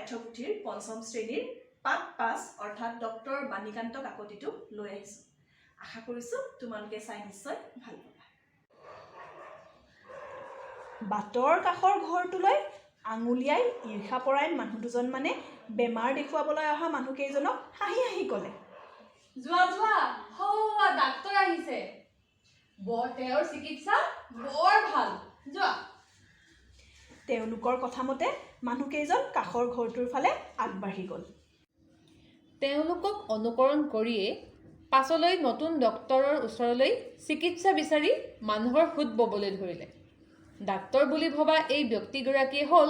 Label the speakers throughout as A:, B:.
A: পাঠ্যপুথিৰ পঞ্চম শ্ৰেণীৰ পাঠ 5 অৰ্থাৎ ডক্টৰ বাণীকান্ত কাকতিটো লৈ আহিছোঁ। আশা কৰিছোঁ তোমালোকে চাই নিশ্চয় ভাল পাবা। বাটৰ কাষৰ ঘৰটোলৈ আঙুলিয়াই ঈৰ্ষাপৰায়ণ মানুহ দুজন মানে বেমাৰ দেখুৱাবলৈ অহা মানুহকেইজনক হাঁহি হাঁহি ক'লে,
B: যোৱা যোৱা হৌৱা ডাক্তৰ আহিছে, তেওঁৰ চিকিৎসা বৰ ভাল, যোৱা।
A: তেওঁলোকৰ কথামতে মানুহকেইজন কাষৰ ঘৰটোৰ ফালে আগবাঢ়ি গ'ল।
B: তেওঁলোকক অনুকৰণ কৰিয়ে পাছলৈ নতুন ডক্তৰৰ ওচৰলৈ চিকিৎসা বিচাৰি মানুহৰ সোঁত ববলৈ ধৰিলে। ডাক্তৰ বুলি ভবা এই ব্যক্তিগৰাকীয়ে হ'ল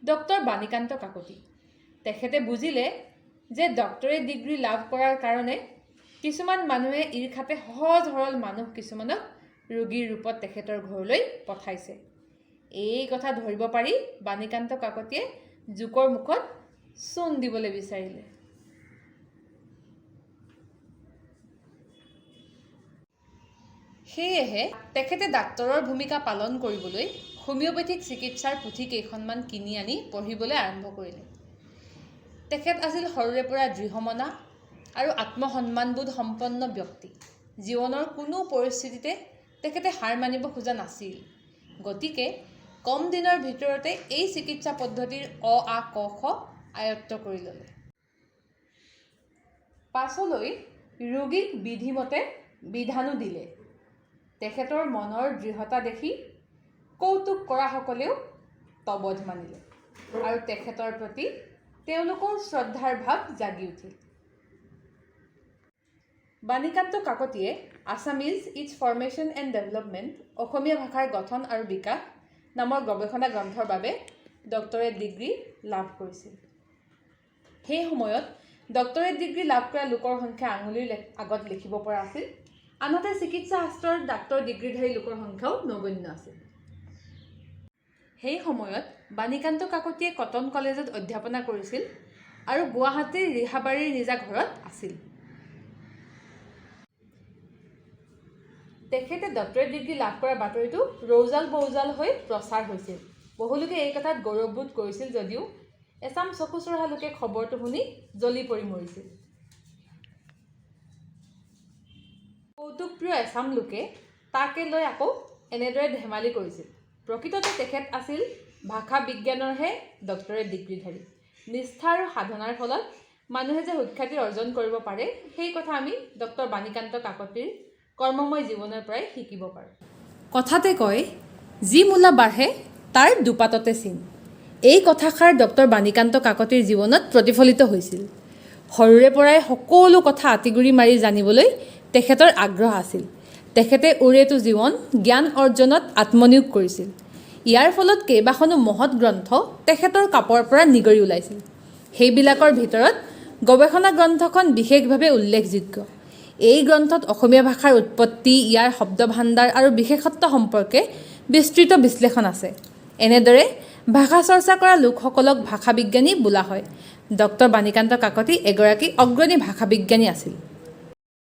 B: ডক্টৰ বাণীকান্ত কাকতি। তেখেতে বুজিলে যে ডক্টৰেট ডিগ্ৰী লাভ কৰাৰ কাৰণে কিছুমান মানুহে ঈৰ্ষাতে সহজ সৰল মানুহ কিছুমানক ৰোগীৰ ৰূপত তেখেতৰ ঘৰলৈ পঠাইছে। এই কথা ধৰিব পাৰি বাণীকান্ত কাকতিয়ে জোকৰ মুখত চূণ দিবলৈ বিচাৰিলে। সেয়েহে তেখেতে ডাক্তৰৰ ভূমিকা পালন কৰিবলৈ হোমিঅ'পেথিক চিকিৎসাৰ পুথি কেইখনমান কিনি আনি পঢ়িবলৈ আৰম্ভ কৰিলে। তেখেত আছিল সৰুৰে পৰা দৃঢ়মনা আৰু আত্মসন্মানবোধ সম্পন্ন ব্যক্তি। জীৱনৰ কোনো পৰিস্থিতিতে তেখেতে হাৰ মানিব খোজা নাছিল। গতিকে কম দিনৰ ভিতৰতে এই চিকিৎসা পদ্ধতিৰ অ আ ক খ আয়ত্ত কৰি ল'লে। পাছলৈ ৰোগীক বিধিমতে বিধানো দিলে। তেখেতৰ মনৰ দৃঢ়তা দেখি কৌতুক কৰাসকলেও তবধ মানিলে আৰু তেখেতৰ প্ৰতি তেওঁলোকৰ শ্ৰদ্ধাৰ ভাৱ জাগি উঠিল। বাণীকান্ত কাকতিয়ে Assamese its formation and development অসমীয়া ভাষাৰ গঠন আৰু বিকাশ নামৰ গৱেষণা গ্ৰন্থৰ বাবে ডক্টৰেট ডিগ্ৰী লাভ কৰিছিল। সেই সময়ত ডক্টৰেট ডিগ্ৰী লাভ কৰা লোকৰ সংখ্যা আঙুলিৰ আগত লিখিব পৰা আছিল। আনহাতে চিকিৎসা শাস্ত্ৰৰ ডাক্তৰ ডিগ্ৰীধাৰী লোকৰ সংখ্যাও নগণ্য আছিল। সেই সময়ত বাণীকান্ত কাকতিয়ে কটন কলেজত অধ্যাপনা কৰিছিল আৰু গুৱাহাটীৰ ৰিহাবাৰীৰ নিজা ঘৰত আছিল। তেখেতে ডক্টৰেট ডিগ্ৰী লাভ কৰা বাতৰিটো ৰৌজাল বৌজাল হৈ প্ৰচাৰ হৈছিল। বহুলোকে এই কথাত গৌৰৱবোধ কৰিছিল যদিও এচাম চকু চৰহা লোকে খবৰটো শুনি জ্বলি পৰি মৰিছিল। কৌতুকপ্ৰিয় এচাম লোকে তাকে লৈ আকৌ এনেদৰে ধেমালি কৰিছিল। প্ৰকৃততে তেখেত আছিল ভাষা বিজ্ঞানৰহে ডক্টৰেট ডিগ্ৰীধাৰী। নিষ্ঠা আৰু সাধনাৰ ফলত মানুহে যে সুখ্যাতি অৰ্জন কৰিব পাৰে সেই কথা আমি ডক্টৰ বাণীকান্ত কাকতিৰ কৰ্মময় জীৱনৰ পৰাই শিকিব পাৰোঁ। কথাতে কয়, যি মূলা বাঢ়ে তাৰ দুপাততে চিন। এই কথাষাৰ ডক্টৰ বাণীকান্ত কাকতিৰ জীৱনত প্ৰতিফলিত হৈছিল। সৰুৰে পৰাই সকলো কথা আঁতিগুৰি মাৰি জানিবলৈ তেখেতৰ আগ্ৰহ আছিল। তেখেতে উৰেটো জীৱন জ্ঞান অৰ্জনত আত্মনিয়োগ কৰিছিল। ইয়াৰ ফলত কেইবাখনো মহৎ গ্ৰন্থ তেখেতৰ কাপৰ পৰা নিগৰি ওলাইছিল। সেইবিলাকৰ ভিতৰত গৱেষণা গ্ৰন্থখন বিশেষভাৱে উল্লেখযোগ্য। এই গ্ৰন্থত অসমীয়া ভাষাৰ উৎপত্তি, ইয়াৰ শব্দভাণ্ডাৰ আৰু বিশেষত্ব সম্পৰ্কে বিস্তৃত বিশ্লেষণ আছে। এনেদৰে ভাষা চৰ্চা কৰা লোকসকলক ভাষা বিজ্ঞানী বোলা হয়। ডক্টৰ বাণীকান্ত কাকতি এগৰাকী অগ্ৰণী ভাষা বিজ্ঞানী আছিল।